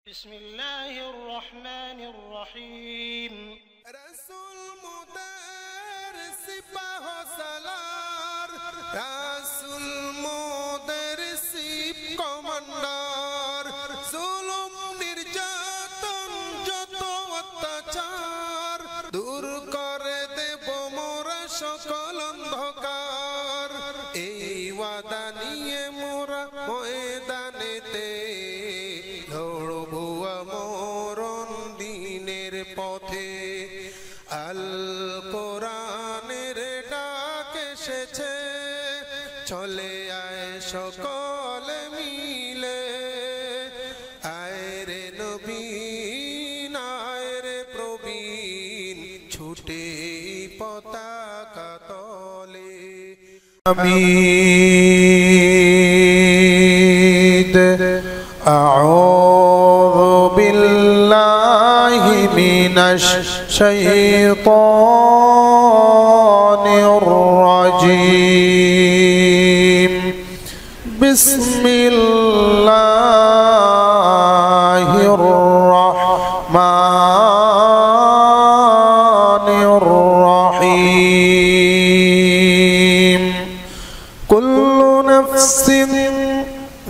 বিসমিল্লাহির রহমানির রহিম। রাসূল মোদের সিপাহ সালার, রাসূল মোদের সিপ কমান্ডার, জুলুম নির্যাতন যত অত্যাচার দূর করে দেব মোরা সকল অন্ধকার। এই ওয়াদা নিয়ে মোরা ময়দানেতে দৌড়বো মরণ দিনের পথে। আল কোরআনের ডাক এসেছে, চলে আয় সকলে মিলে। আয় রে নবীন, আয় রে প্রবীণ, ছুটে পতাকা তলে। হামিদ আউযু বিল্লাহি মিনাশ শাইতানির রাজীম। বিসমিল্লাহির রাহমানির রাহিম। কুল্লু নাফসিন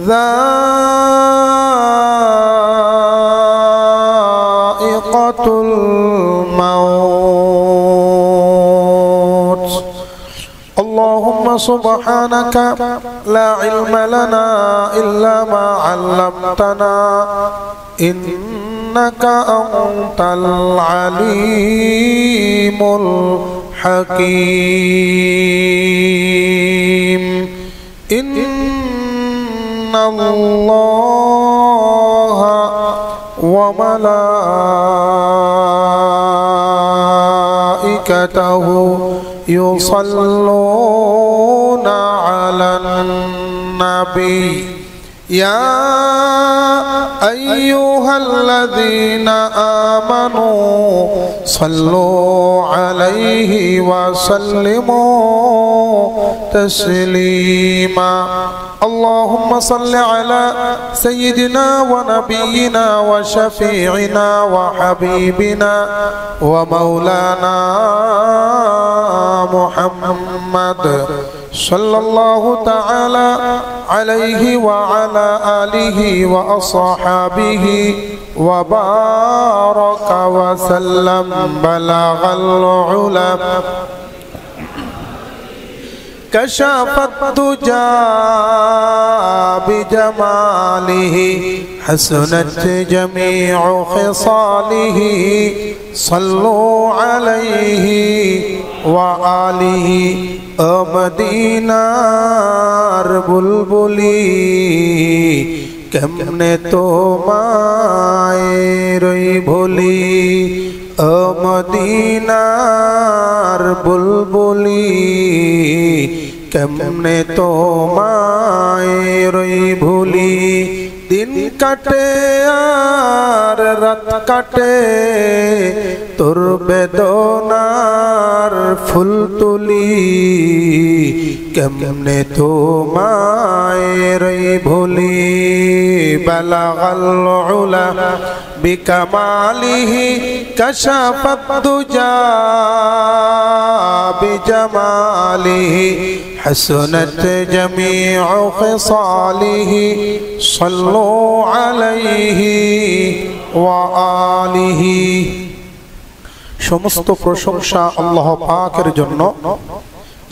যায়িকাতুল মাউত। আল্লাহুম্মা সুবহানাকা লা ইলমা লানা ইল্লা মা 'আল্লামতানা ইন্নাকা আনতাল আলিমুল হাকীম। ইন্নাল্লাহা ওয়া মালাইকাতাহু ইউসাল্লুনা আলান নাবী। ইয়া আইয়ুহাল্লাযীনা আমানু সাল্লু আলাইহি ওয়া সাল্লিমু তাসলিমা। اللهم صل على سيدنا ونبينا وشفيعنا وحبيبنا ومولانا محمد صلى الله تعالى عليه وعلى آله وأصحابه وبارك وسلم. بلغ العلا كشف الدجى بجماله، حسنت جميع خصاله. صلوا عليه وآله مدينار বুলবুলি কেমনে তোমায় রই ভুলি। মদিনার বুলবুলি কেমনে তোমায় রই ভুলি। দিন কাটে আর রাত কাটে তোর বেদনার ফুল তুলি। কেমনে তোমায় রই ভুলি। বালাগাল উলা বিকামালিহি কাশাফাত দুজা বিজামালিহি, হাসনাত জামিউ খিসালিহি। সাল্লু আলাইহি ওয়া আলিহি। সমস্ত প্রশংসা আল্লাহ পাকের জন্য,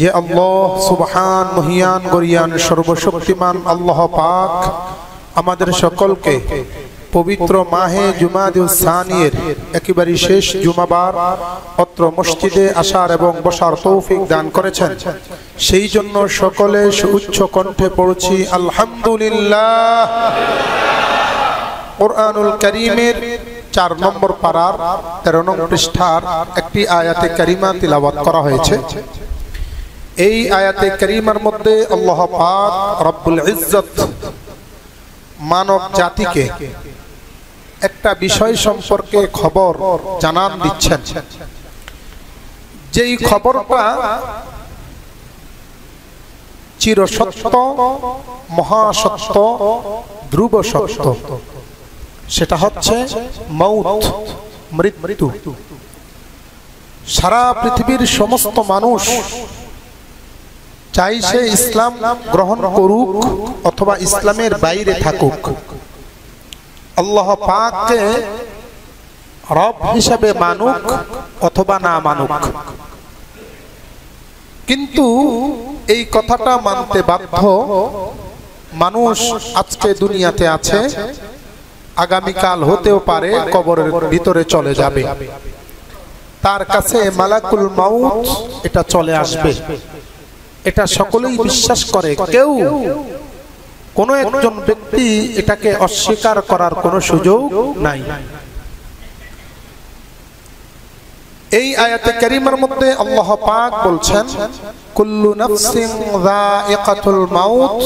যে আল্লাহ সুবহান মহিয়ান গরিয়ান সর্বশক্তিমান আল্লাহ পাক আমাদের সকলকে পবিত্র মাহে জুমাদুস সানিয়ের একেবারে শেষ জুমাবার অত্র মসজিদে আসার এবং বসার তৌফিক দান করেছেন। সেই জন্য সকলে উচ্চ কণ্ঠে পড়ছি আলহামদুলিল্লাহ। কুরআনুল কারীমের 4 নম্বর পারার 13 নং পৃষ্ঠার একটি আয়াতে কারিমা তিলাওয়াত করা হয়েছে। এই আয়াতে কারিমার মধ্যে আল্লাহ পাক রব্বুল ইজ্জত মানব জাতিকে একটা বিষয় সম্পর্কে খবর জানান দিচ্ছেন, যেই খবরটা চিরসত্য, মহাসত্য, ধ্রুব সত্য। সেটা হচ্ছে মৌত, মৃত্যু। সারা পৃথিবীর সমস্ত মানুষ চাই সে ইসলাম গ্রহণ করুক অথবা ইসলামের বাইরে থাকুক, আল্লাহ পাককে রব হিসাবে মানুক অথবা না মানুক, কিন্তু এই কথাটা মানতে বাধ্য মানুষ আজকে দুনিয়াতে আছে, আগামীকাল হতেও পারে কবরের ভিতরে চলে যাবে, তার কাছে মালাকুল মাউত এটা চলে আসবে, এটা সকলেই বিশ্বাস করে। কেউ কোনো একজন ব্যক্তি এটাকে অস্বীকার করার কোনো সুযোগ নাই। এই আয়াতে কারিমার মধ্যে আল্লাহ পাক বলছেন কুল্লু নাফসিন যায়িকাতুল মাউত,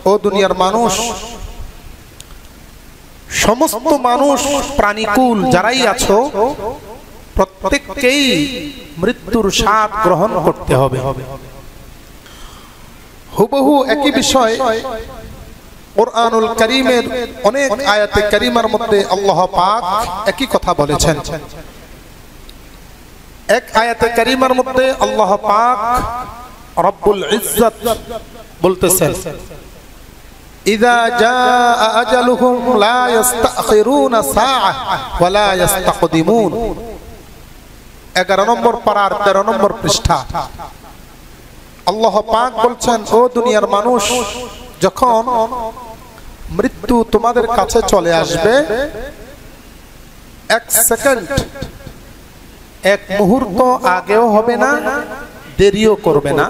ও দুনিয়ার মানুষ, সমস্ত মানুষ প্রাণীকুল যারাই আছো প্রত্যেককেই মৃত্যুর স্বাদ গ্রহণ করতে হবে। হুবহু একই বিষয় কুরআনুল কারীমের অনেক আয়াতে কারিমার মধ্যে আল্লাহ পাক একই কথা বলেছেন। এক আয়াতে কারিমার মধ্যে আল্লাহ পাক রব্বুল ইজ্জত বলতেছেন ইযা জাআ আজালুহুম লা ইস্তাখিরুনা সাআহ ওয়া লা ইস্তাকদিমুন, 11 নম্বর পারার 13 নম্বর পৃষ্ঠা। আল্লাহ পাক বলছেন, ও দুনিয়ার মানুষ, যখন মৃত্যু তোমাদের কাছে চলে আসবে, এক সেকেন্ড, এক মুহূর্ত আগেও হবে না, দেরিও করবে না,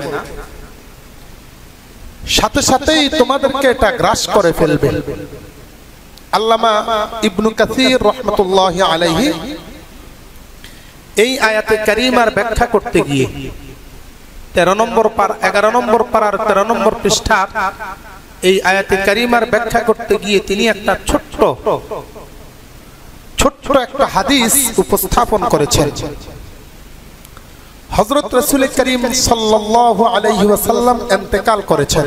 সাথে সাথেই তোমাদেরকে এটা গ্রাস করে ফেলবে। আল্লামা ইবনু কাসির রাহমাতুল্লাহি আলাইহি এই আয়াতে কারিমার ব্যাখ্যা করতে গিয়ে 13 নম্বর পার 11 নম্বর পারার 13 নম্বর পৃষ্ঠা এই আয়াতে কারিমার ব্যাখ্যা করতে গিয়ে তিনি একটা ছোট্ট একটা হাদিস উপস্থাপন করেছেন। হযরত রাসূল করিম সাল্লাল্লাহু আলাইহি ওয়াসাল্লাম ইন্তেকাল করেছেন।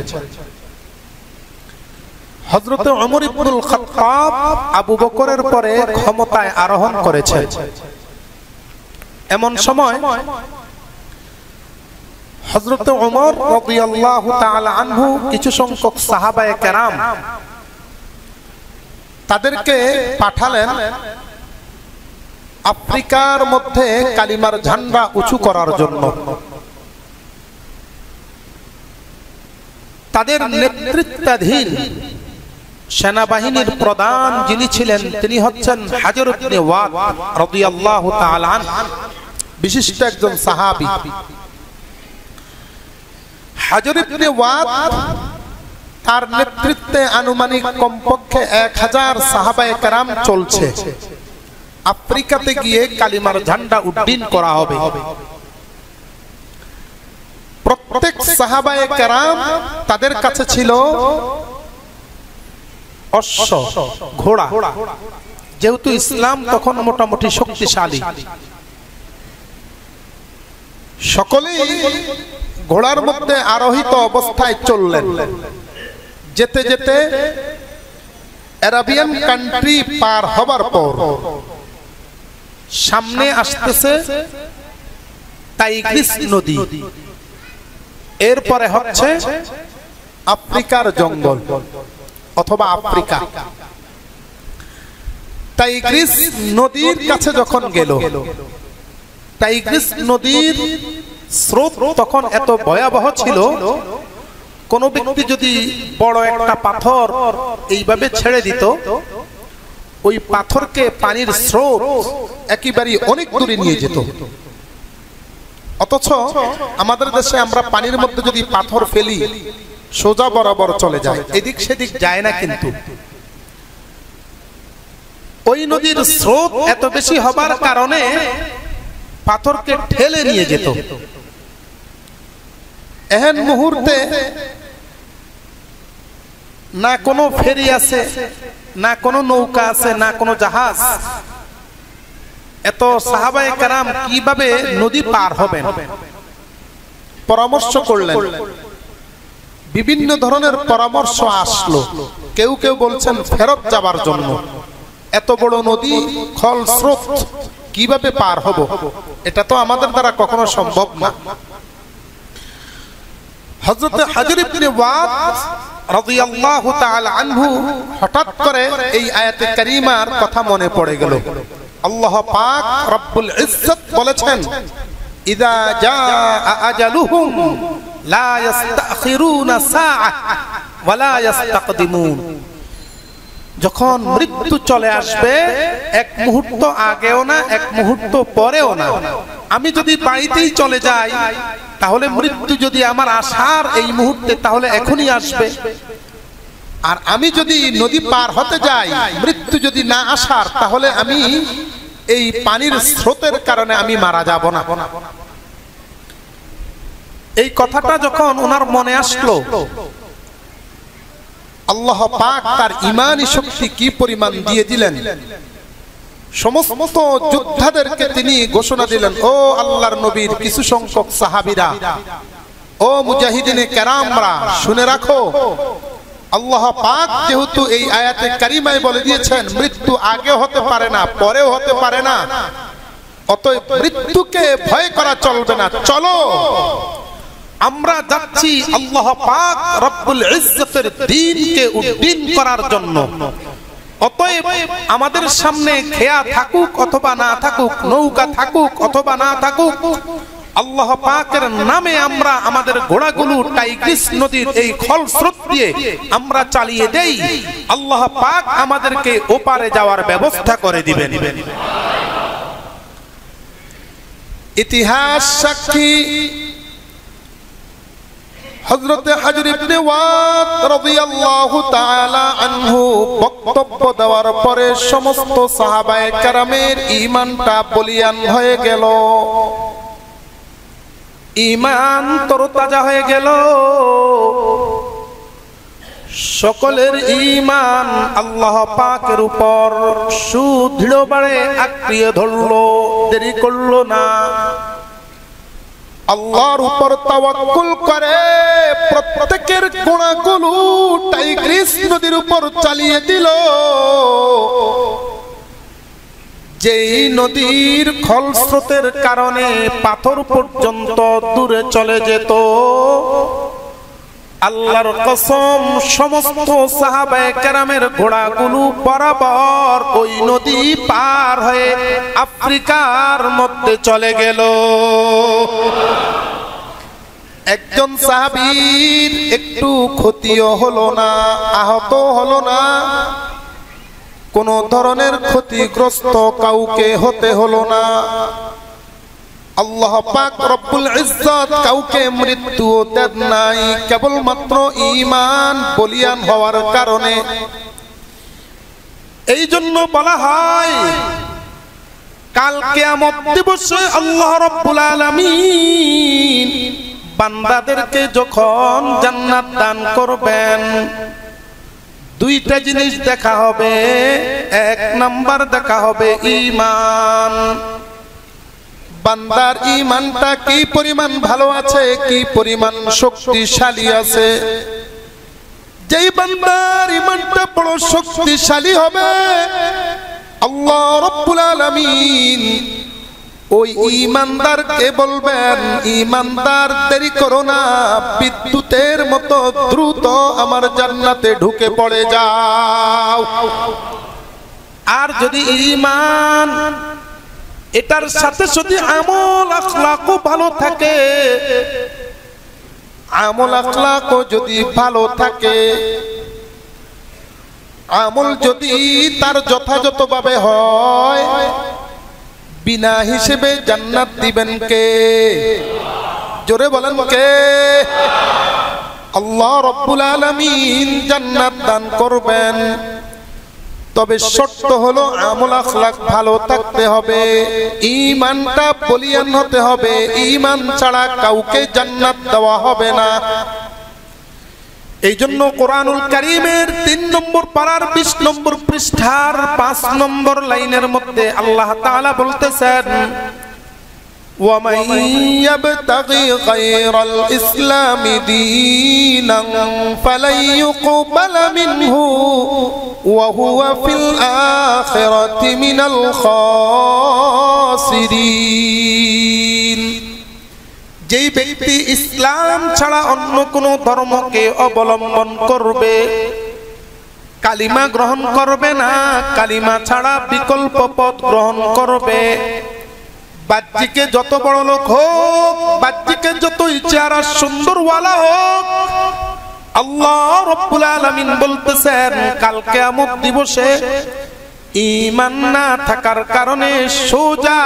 হযরত ওমর ইবনুল খাত্তাব আবু বকরের পরে ক্ষমতায় আরোহণ করেছেন। এমন সময় হযরত ওমর রাদিয়াল্লাহু তাআলা আনহু কিছু সংখ্যক সাহাবায়ে কেরাম তাদেরকে পাঠালেন আফ্রিকার মধ্যে কালিমার ঝান্ডা উঁচু করার জন্য। তাদের নেতৃত্বাধীন সেনাবাহিনীর প্রধান যিনি ছিলেন তিনি হচ্ছেন হাজর ইবনে ওয়াদ রাদিয়াল্লাহু তাআলা আনহু, বিশিষ্ট একজন সাহাবী। হাজর ইবনে ওয়াদ তার নেতৃত্বে আনুমানিক কমপক্ষে 1000 সাহাবায়ে কেরাম চলছে। আফ্রিকাতে গিয়ে কালিমার ঝান্ডা উড্ডীন করা হবে। প্রত্যেক সাহাবায়ে কেরাম তাদের কাছে ছিল অশ্ব, ঘোড়া, যেহেতু ইসলাম তখন মোটামুটি শক্তিশালী। সকলেই ঘোড়ার মধ্যে আরোহিত অবস্থায় চললেন। যেতে যেতে আরাবিয়ান কান্ট্রি পার হবার পর সামনে আসতেছে টাইগ্রিস নদী, এরপরে হচ্ছে আফ্রিকার জঙ্গল অথবা আফ্রিকা। টাইগ্রিস নদীর কাছে যখন গেল, টাইগ্রিস নদীর স্রোত তখন এত ভয়াবহ ছিল, কোন ব্যক্তি যদি বড় একটা পাথর এইভাবে ছেড়ে দিত, ওই পাথরকে পানির স্রোত একেবারে অনেক দূরে নিয়ে যেত। অথচ আমাদের দেশে আমরা পানির মধ্যে যদি পাথর ফেলি সোজা বরাবর চলে যায়, এদিক সেদিক যায় না। কিন্তু ওই নদীর স্রোত এত বেশি হবার কারণে পাথরকে ঠেলে নিয়ে যেত। এহেন মুহূর্তে না কোনো ফেরি আছে, না কোনো নৌকা আছে, না কোনো জাহাজ। এত সাহাবায়ে কেরাম কিভাবে নদী পার হবেন পরামর্শ করলেন। বিভিন্ন ধরনের পরামর্শ আসলো। কেউ কেউ বলছেন ফেরত যাবার জন্য, এত বড় নদী খল স্রোত কিভাবে পার হব? এটা তো আমাদের দ্বারা কখনো সম্ভব না। হযরত হাজর ইবনে ওয়াদ রাদিয়াল্লাহু তাআলা আনহু হঠাৎ করে এই আয়াতে কারীমার কথা মনে পড়ে গেল। আল্লাহ পাক রব্বুল ইজ্জত বলেছেন, ইযা জাআ আজালুহুম লা ইস্তাখিরুনা সাআহ ওয়া লা ইস্তাকদিমুন। যখন মৃত্যু চলে আসবে, এক মুহূর্ত আগেও না, এক মুহূর্ত পরেও না। আমি যদি বাড়িতেই চলে যাই, তাহলে মৃত্যু যদি আমার আসার এই মুহূর্তে, তাহলে এখনই আসবে। আর আমি যদি নদী পার হতে যাই, মৃত্যু যদি না আসার, তাহলে আমি এই পানির স্রোতের কারণে আমি মারা যাব না। এই কথাটা যখন ওনার মনে আসলো, আল্লাহ পাক তার ঈমানি শক্তি কি পরিমাণ দিয়ে দিলেন। সমস্ত যোদ্ধাদেরকে তিনি ঘোষণা দিলেন, ও আল্লাহর নবীর কিছু সংখ্যক সাহাবীরা, ও মুজাহিদিনে কেরামরা, শুনে রাখো, আল্লাহ পাক যেহেতু এই আয়াতে কারিমায় বলে দিয়েছেন মৃত্যু আগে হতে পারে না, পরেও হতে পারে না, অতএব মৃত্যুকে ভয় করা চলবে না। চলো আমরা যাচ্ছি আল্লাহ পাক রব্বুল ইজ্জতের দ্বীনকে উদ্দিন করার জন্য। অতএব আমাদের সামনে খেয়া থাকুক অথবা না থাকুক, নৌকা থাকুক অথবা না থাকুক, আল্লাহ পাকের নামে আমরা আমাদের ঘোড়াগুলো টাইগ্রিস নদীর এই খলস্রোত দিয়ে আমরা চালিয়ে দেই। আল্লাহ পাক আমাদেরকে ওপারে যাওয়ার ব্যবস্থা করে দিবেন। ইতিহাস সাক্ষী, হযরত হাজর ইবনে ওয়াদ রাদিয়াল্লাহু তাআলা আনহু বক্তব্য দেওয়ার পরে সমস্ত সাহাবায়ে কেরামের ঈমানটা বলিয়ান হয়ে গেল, ঈমান তরতাজা হয়ে গেল। সকলের ঈমান আল্লাহ পাকের উপর সুদৃঢ়ভাবে আঁকড়িয়ে ধরলো, দেরি করলো না। আল্লাহর উপর তাওয়াক্কুল করে প্রত্যেকের ঘোড়াগুলো টাইগ্রিস নদীর উপর চালিয়ে দিল। যেই নদীর খলস্রোতের কারণে পাথর পর্যন্ত দূরে চলে যেত, আল্লাহর কসম সমস্ত সাহাবায়ে কেরামের ঘোড়াগুলো বরাবর ওই নদী পার হয়ে আফ্রিকার মধ্যে চলে গেল। একজন সাহাবীর একটু ক্ষতিও হলো না, আহত হলো না, কোন ধরনের ক্ষতিগ্রস্ত কাউকে হতে হলো না। আল্লাহ পাক রব্বুল ইজ্জত কাউকে মৃত্যু দেন নাই, কেবলমাত্র ঈমান বলিয়ান হওয়ার কারণে। এই জন্য বলা হয় কাল কিয়ামত দিবসে আল্লাহ রব্বুল আলামিন বান্দাদেরকে যখন জান্নাত দান করবেন, দুইটা জিনিস দেখা হবে। এক নাম্বার দেখা হবে ঈমান, বান্দার ঈমানটা কি পরিমাণ ভালো আছে, কি পরিমাণ শক্তিশালী আছে। যেই বান্দার ঈমানটা বড় শক্তিশালী হবে, আল্লাহ রাব্বুল আলামিন ওই ঈমানদারকে বলবেন, ঈমানদার দেরি করো না, বিদ্যুতের মতো দ্রুত আমার জান্নাতে ঢুকে পড়ে যাও। আর যদি ঈমান এটার সাথে যদি আমল আখলাকও ভালো থাকে, আমল আখলাকও যদি ভালো থাকে, আমল যদি তার যথাযথভাবে হয়, বিনা হিসেবে জান্নাত দিবেন কে? জোরে বলেন কে? আল্লাহ রাব্বুল আলামিন জান্নাত দান করবেন। তবে শর্ত হলো আমল আখলাক ভালো থাকতে হবে, ঈমানটা বলিয়ান হতে হবে। ঈমান ছাড়া কাউকে জান্নাত দেওয়া হবে না। এই জন্য কোরআনুল কারীমের ৩ নম্বর পারার ২০ নম্বর পৃষ্ঠার ৫ নম্বর লাইনের মধ্যে আল্লাহ তাআলা বলতেছেন, وَمَن يَبْتَغِي غَيْرَ الْإِسْلَامِ دِينًا فَلَن يُقْبَلَ مِنْهُ ওয়া হুয়া ফিল আখিরাতি মিনাল খাসিরিন। যেই ব্যক্তি ইসলাম ছাড়া অন্য কোনো ধর্মকে অবলম্বন করবে, কালিমা গ্রহণ করবে না, কালিমা ছাড়া বিকল্প পথ গ্রহণ করবে, বাহ্যিকে যত বড় লোক হোক, বাহ্যিকে যতই চেহারা সুন্দরওয়ালা হোক, আল্লাহ রাব্বুল আলামিন বলতেছেন কাল কিয়ামত দিবসে ঈমান না থাকার কারণে সোজা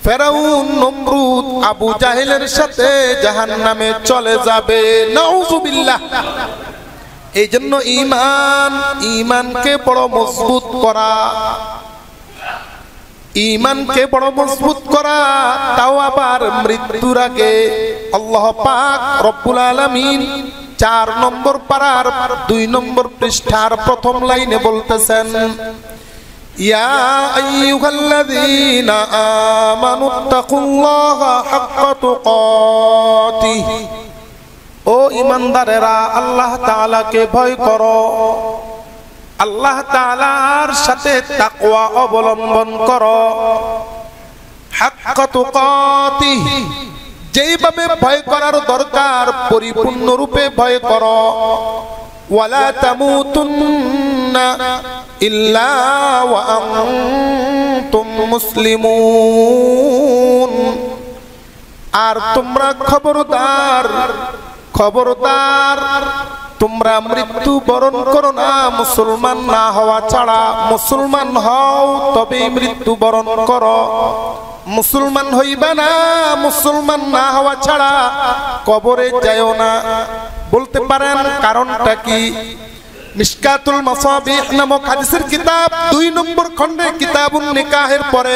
ফেরাউন নমরুদ আবু জাহেলের সাথে জাহান্নামে চলে যাবে। নাউযুবিল্লাহ। এই জন্য ঈমানকে বড় মজবুত করা, ঈমানকে বড় মজবুত করা, তাও আবার মৃত্যুর আগে। আল্লাহ পাক রব্বুল আলামিন 4 নম্বর পারার 2 নম্বর পৃষ্ঠার প্রথম লাইনে বলতেছেন, ইয়া আইয়ুহাল্লাযীনা আমানুত্তাকুল্লাহা হাক্কা তুকাতিহ, ও ঈমানদারেরা আল্লাহ তাআলাকে ভয় করো, আল্লাহ তাআলার সাথে তাকওয়া অবলম্বন করো। হাক্কা তুকাতিহ, যেইভাবে ভয় করার দরকার পরিপূর্ণ রূপে ভয় করো। ওয়ালা তামুতুন্না ইল্লা ওয়া আনতুম মুসলিমুন, আর তোমরা খবরদার তোমরা মৃত্যু বরণ করো না মুসলমান না হওয়া ছাড়া। মুসলমান হও তবেই মৃত্যু বরণ করো, মুসলমান হইবা না, মুসলমান না হওয়া ছাড়া কবরে যাও না। বলতে পারেন কারণটা কি? মিশকাতুল মাসাবিহ নামক হাদিসের কিতাব 2 নম্বর খণ্ডে কিতাবুন নিকাহের পরে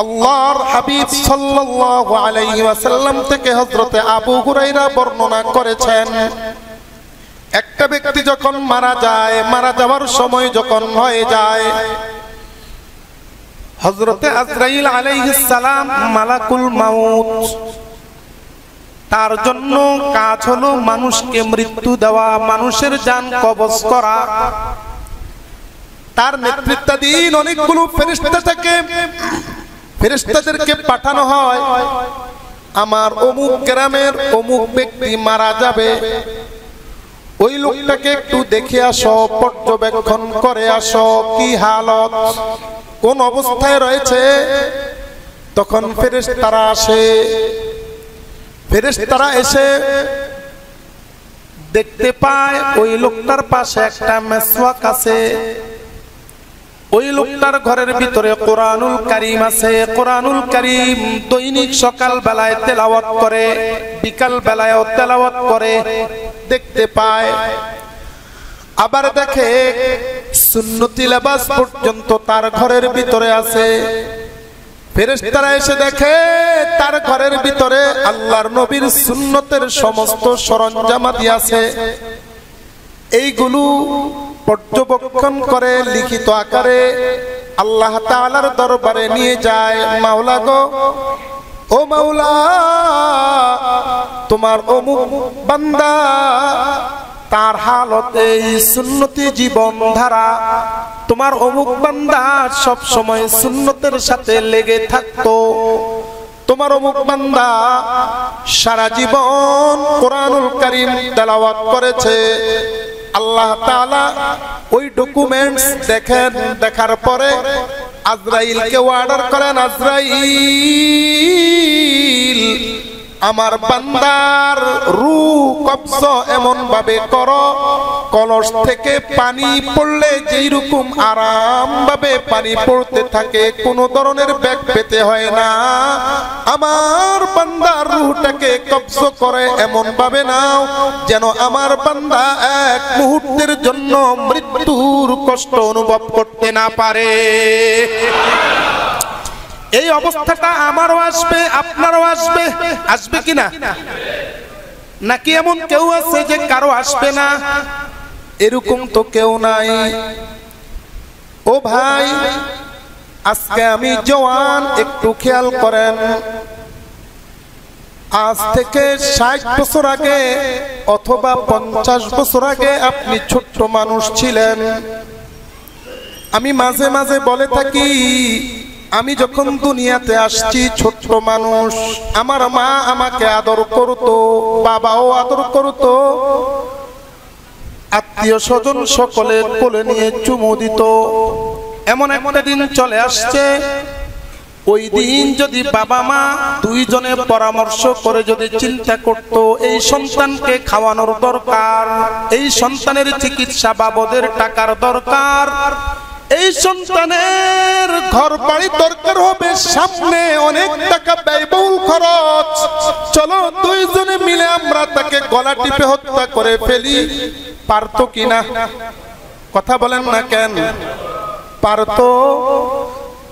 আল্লাহর হাবিব সাল্লাল্লাহু আলাইহি ওয়াসাল্লাম থেকে হযরতে আবু হুরায়রা বর্ণনা করেছেন, একটা ব্যক্তি যখন মারা যাওয়ার সময় যখন হয়ে যায়, হযরতে আজরাইল আলাইহিস সালাম মালাকুল মাউত, তার জন্য কাজ হলো মানুষকে মৃত্যু দেওয়া, মানুষের জান কবজ করা। তার নেতৃত্বাধীন অনেকগুলো ফেরেশতা থাকে, ফেরেশতাদেরকে পাঠানো হয়, আমার অমুক গ্রামের অমুক ব্যক্তি মারা যাবে, ওই লোকটাকে একটু দেখে আসো, পর্যবেক্ষণ করে আসো, কি হালত, কোন অবস্থায় রয়েছে। তখন ফেরেশতারা আসে, ফেরেশতারা এসে দেখতে পায় ওই লোকটার পাশে একটা মেসওয়াক আছে, ওই লোকটার ঘরের ভিতরে কোরআনুল কারীম আছে। কোরআনুল কারীম দৈনিক সকাল বেলায় তেলাওয়াত করে, বিকাল বেলায়ও তেলাওয়াত করে, দেখতে পায়। আবার দেখে সুন্নতি লেবাস পর্যন্ত তার ঘরের ভিতরে আছে। ফেরেশতারা এসে দেখে তার ঘরের ভিতরে আল্লাহর নবীর সুন্নতের সমস্ত সরঞ্জামাদি আছে। এইগুলো পর্যবেক্ষণ করে লিখিত আকারে আল্লাহ তাআলার দরবারে নিয়ে যায়। মাওলা গো, ও মাওলা, তোমার অমুক বান্দা তার হালতে সুন্নতি জীবন ধারা, তোমার অমুক বান্দা সব সময় সুন্নতের সাথে লেগে থাকতো, তোমার অমুক বান্দা সারা জীবন কোরআনুল কারীম তেলাওয়াত করেছে। আল্লাহ তাআলা ওই ডকুমেন্টস দেখেন, দেখার পরে আজরাইলকে অর্ডার করেন, আজরাইল আমার বান্দার রূহ কবজ এমন ভাবে করো, কলস থেকে পানি পড়লে যেই রকম আরাম ভাবে পানি পড়তে থাকে, কোন ধরনের ব্যাগ পেতে হয় না। আমার বান্দার রূহটাকে কবজ করে এমন ভাবে নাও যেন আমার বান্দা এক মুহূর্তের জন্য মৃত্যুর কষ্ট অনুভব করতে না পারে। এই অবস্থাটা আমারও আসবে, আপনারও আসবে। আসবে কিনা? নাকি এমন কেউ আছে যে কারো আসবে না? এরকম তো কেউ নাই। ও ভাই, আজকে আমি জওয়ান, একটু খেয়াল করেন, আজ থেকে 60 বছর আগে অথবা 50 বছর আগে আপনি ছোট্ট মানুষ ছিলেন। আমি মাঝে মাঝে বলে থাকি, আমি যখন দুনিয়াতে আসছি ছোট্ট মানুষ, আমার মা আমাকে আদর করতো, বাবাও আদর করতো, আত্মীয় স্বজন সকলে কোলে নিয়ে চুমু দিত। এমন একটা দিন চলে আসছে, ওই দিন যদি বাবা মা দুইজনে পরামর্শ করে যদি চিন্তা করত এই সন্তানকে খাওয়ানোর দরকার, এই সন্তানের চিকিৎসা বাবদের টাকার দরকার, এই সন্তানের ঘর বাড়ি দরকার হবে, সামনে অনেক টাকা ব্যয়বহুল খরচ, চলো দুইজনে মিলে আমরা তাকে গলা টিপে হত্যা করে ফেলি, পারতো কিনা? কথা বলেন না কেন? পারতো।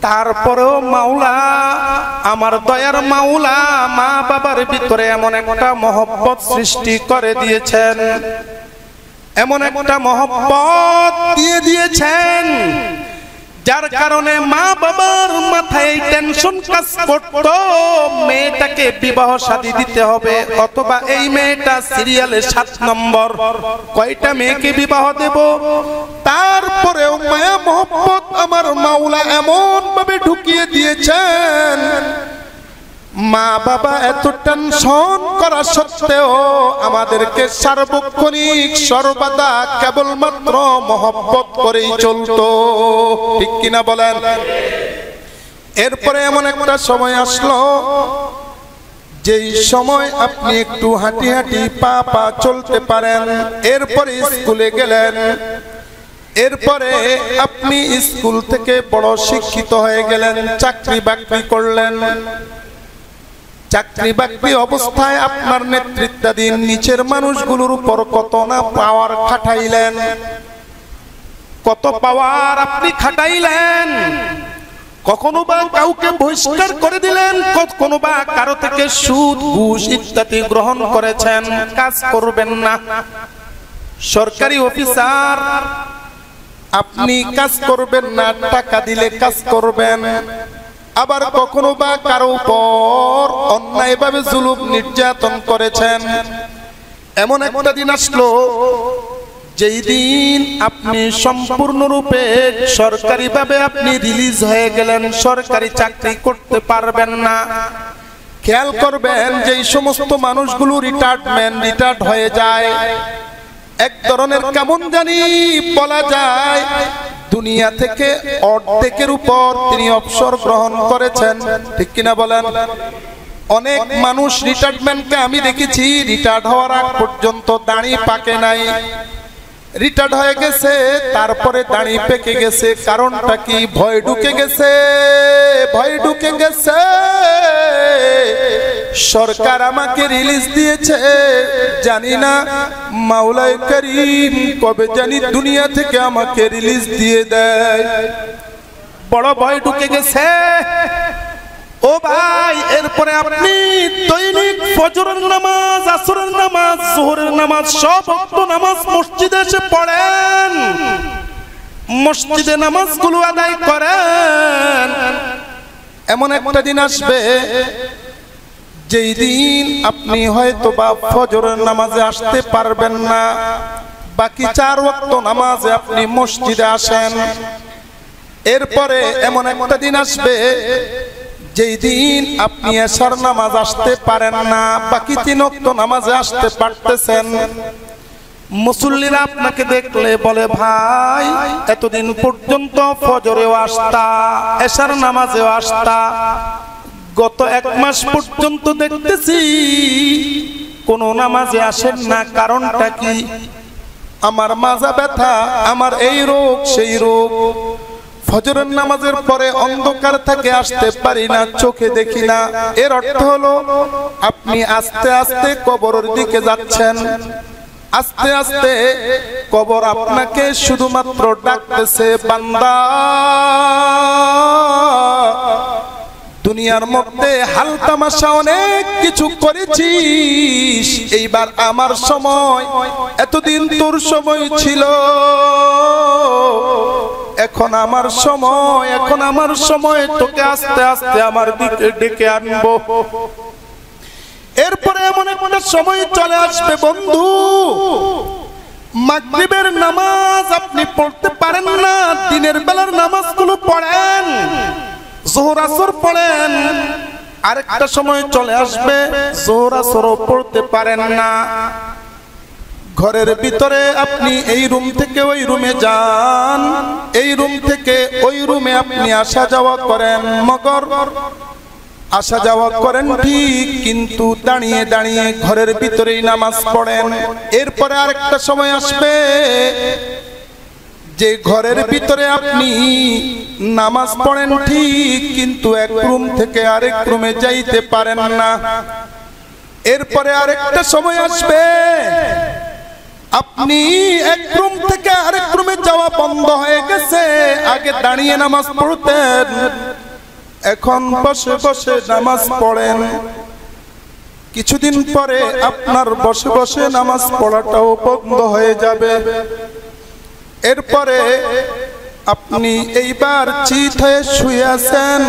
তারপরেও মাওলা, আমার দয়ার মাওলা মা বাবার ভিতরে এমন একটা মহব্বত সৃষ্টি করে দিয়েছেন, এমন একটা মহব্বত দিয়ে দিয়েছেন, যার কারণে মা বাবার মাথায় টেনশন কাজ করত, মেয়েটাকে বিবাহ শাদী দিতে হবে, অথবা এই মেয়েটা সিরিয়ালে 7 নম্বর, কয়টা মেয়েকে বিবাহ দেব। তারপরেও মায়া মহব্বত আমার মাওলা এমন ভাবে ঢুকিয়ে দিয়েছেন, মা বাবা এত টেনশন করা সত্ত্বেও আমাদেরকে সার্বক্ষণিক সর্বদা কেবলমাত্র মহব্বত করেই চলতো, ঠিক কিনা বলেন? এরপরে এমন একটা সময় আসলো, যেই সময় আপনি একটু হাঁটি হাঁটি পা পা চলতে পারেন, এরপরে স্কুলে গেলেন, এরপরে আপনি স্কুল থেকে বড় শিক্ষিত হয়ে গেলেন, চাকরি বাকরি করলেন। চাকরি বাকরি অবস্থায় আপনার নেতৃত্বাধীন নিচের মানুষগুলোর উপর কত না পাওয়ার খাটাইলেন, কত পাওয়ার আপনি খাটাইলেন, কখনো বা কাউকে বহিষ্কার করে দিলেন, কখনো বা কারো থেকে সুদ ঘুষ ইত্যাদি গ্রহণ করেছেন। কাজ করবেন না, সরকারি অফিসার আপনি কাজ করবেন না, টাকা দিলে কাজ করবেন। আবার কখনো বা কারো উপর অন্যায়ভাবে জুলুম নির্যাতন করেছেন। এমন একটা দিন আসলো, যেই দিন আপনি সম্পূর্ণরূপে সরকারিভাবে আপনি রিলিজ হয়ে গেলেন, সরকারি চাকরি করতে পারবেন না। খেয়াল করবেন, যেই সমস্ত মানুষগুলো রিটায়ার্ড হয়ে যায়, এক ধরনের কেমন জানি বলা যায় দুনিয়া থেকে অর্ধেকের উপর তিনি অবসর গ্রহণ করেছেন, ঠিক কিনা বলেন? অনেক মানুষ রিটায়ারমেন্টকে আমি দেখেছি রিটায়ার্ড হওয়ার আগ পর্যন্ত দাড়ি পাকে নাই, রিটায়ার্ড হয়ে গেছে তারপরে দাড়ি পেকে গেছে। কারণটা কি? ভয় ঢুকে গেছে, ভয় ঢুকে গেছে। সরকার আমাকে রিলিজ দিয়েছে, জানি না মাওলাই করিম কবে জানি দুনিয়া থেকে আমাকে রিলিজ দিয়ে দেয়। বড় ভয় ঢুকে গেছে। ও ভাই, এরপরে আপনি দৈনিক ফজরের নামাজ, আসরের নামাজ, যোহরের নামাজ, সব ওয়াক্ত নামাজ মসজিদে এসে পড়েন, মসজিদে নামাজগুলো আদায় করেন। এমন একটা দিন আসবে যেই দিন আপনি হয়তো বা ফজরের নামাজে আসতে পারবেন না, বাকি 4 ওয়াক্ত নামাজে আপনি মসজিদে আসেন। এরপরে এমন একটা দিন আসবে যেই দিন আপনি এশার নামাজ আসতে পারেন না, বাকি 3 ওয়াক্ত নামাজে আসতে পারতেছেন। মুসল্লিরা আপনাকে দেখলে বলে, ভাই এতদিন পর্যন্ত ফজরেও আসতা, এশার নামাজেও আসতা, গত 1 মাস পর্যন্ত দেখতেছি কোন নামাজে আসেন না, কারণটা কি? আমার মাজা ব্যথা, আমার এই রোগ সেই রোগ, ফজরের নামাজের পরে অন্ধকার থেকে আসতে পারি না, চোখে দেখি না। এর অর্থ হলো আপনি আস্তে আস্তে কবরের দিকে যাচ্ছেন, আস্তে আস্তে কবর আপনাকে শুধুমাত্র ডাকতেছে, বান্দা দুনিয়ার মধ্যে হাল তামাশা অনেক কিছু করেছিস, এইবার আমার সময়, এতদিন তোর সময় ছিল, এখন আমার সময়, এখন আমার সময়, তোকে আস্তে আস্তে আমার দিকে ডেকে আনবো। এরপরে এমন একটা সময় চলে আসবে বন্ধু, মাগরিবের নামাজ আপনি পড়তে পারেন না, দিনের বেলার নামাজগুলো পড়েন, যোহর আসর পড়েন, আরেকটা সময় চলে আসবে যোহর আসরও পড়তে পারেন না। ঘরের ভিতরে আপনি এই রুম থেকে ওই রুমে যান, এই রুম থেকে ওই রুমে আপনি আসা যাওয়া করেন, মগর আসা যাওয়া করেন ঠিক, কিন্তু দাঁড়িয়ে দাঁড়িয়ে ঘরের ভিতরেই নামাজ পড়েন। এরপরে আরেকটা সময় আসবে যে ঘরের ভিতরে আপনি নামাজ পড়েন ঠিক, কিন্তু এক রুম থেকে আরেক রুমে যাইতে পারেন না। এরপরে আরেকটা সময় আসবে আপনি এক রুম থেকে আরেক রুমে যাওয়া বন্ধ হয়ে গেছে, আগে দাঁড়িয়ে নামাজ পড়তেন, এখন বসে বসে নামাজ পড়েন। কিছুদিন পরে আপনার বসে বসে নামাজ পড়াটাও বন্ধ হয়ে যাবে। এরপরে আপনি এইবার চিত হয়ে শুয়ে আছেন,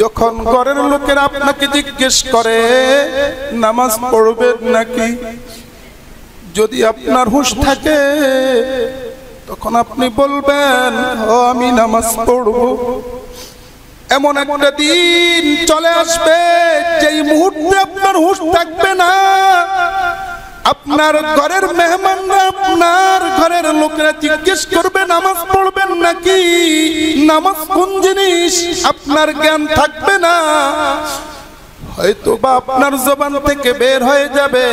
যখন ঘরের লোকেরা আপনাকে জিজ্ঞেস করে নামাজ পড়বেন নাকি, যদি আপনার হুঁশ থাকে তখন আপনি বলবেন আমি নামাজ পড়ব। এমন একটা দিন চলে আসবে যেই মুহূর্তে আপনার হুঁশ থাকবে না, আপনার ঘরের মেহমানরা, আপনার ঘরের লোকেরা জিজ্ঞেস করবে নামাজ পড়বেন নাকি, নামাজ কোন জিনিস, আপনার জ্ঞান থাকবে না। হয়তো বা আপনার জবান থেকে বের হয়ে যাবে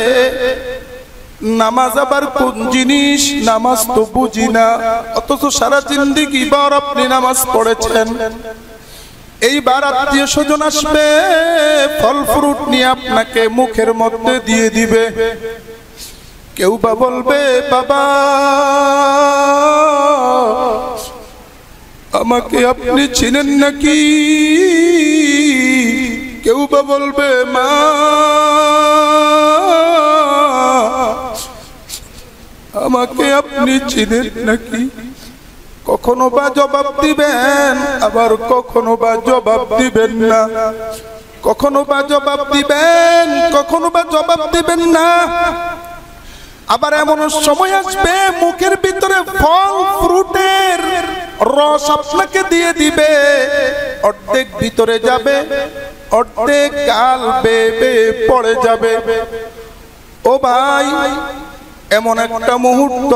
নামাজ আবার কোন জিনিস, নামাজ তো বুঝি না, অথচ সারা জিন্দেগি বার আপনি নামাজ পড়েছেন। এইবার আত্মীয় স্বজন আসবে, ফল ফ্রুট নিয়ে আপনাকে মুখের মধ্যে দিয়ে দিবে। কেউ বা বলবে বাবা আমাকে আপনি চিনেন নাকি, কেউ বা বলবে মা আমাকে আপনি চিনেন নাকি। কখনো বা জবাব দিবেন, আবার কখনো বা জবাব দিবেন না, কখনো বা জবাব দিবেন, কখনো বা জবাব দিবেন না। আবার এমন সময় আসবে মুখের ভিতরে ফল ফ্রুটের রস আপনাকে দিয়ে দিবে, অর্ধেক ভিতরে যাবে, অর্ধেক গাল বেয়ে পড়ে যাবে। ও ভাই, এমন একটা মুহূর্ত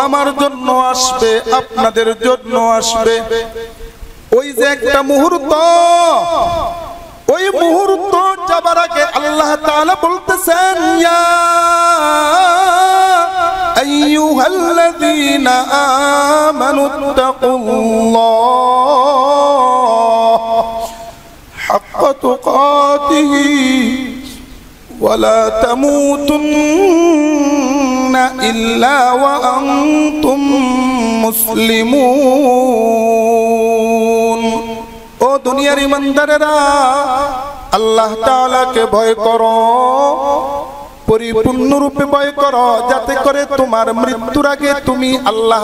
আমার জন্য আসবে, আপনাদের জন্য আসবে। ওই যে একটা মুহূর্ত, ওই মুহূর্ত যাবার আগে আল্লাহ তাআলা বলতেছেন ইয়া আইয়ুহাল্লাযীনা আমানুত্তাকুল্লাহ হাক্কা তুকাতিহি ওয়ালা তামুতুন্না ইল্লা ওয়া আনতুম মুসলিমুন। ও দুনিয়ার ইমানদারেরা, আল্লাহ তাআলাকে ভয় করো, পরিপূর্ণরূপে ভয় করো, যাতে করে তোমার মৃত্যুর আগে তুমি আল্লাহ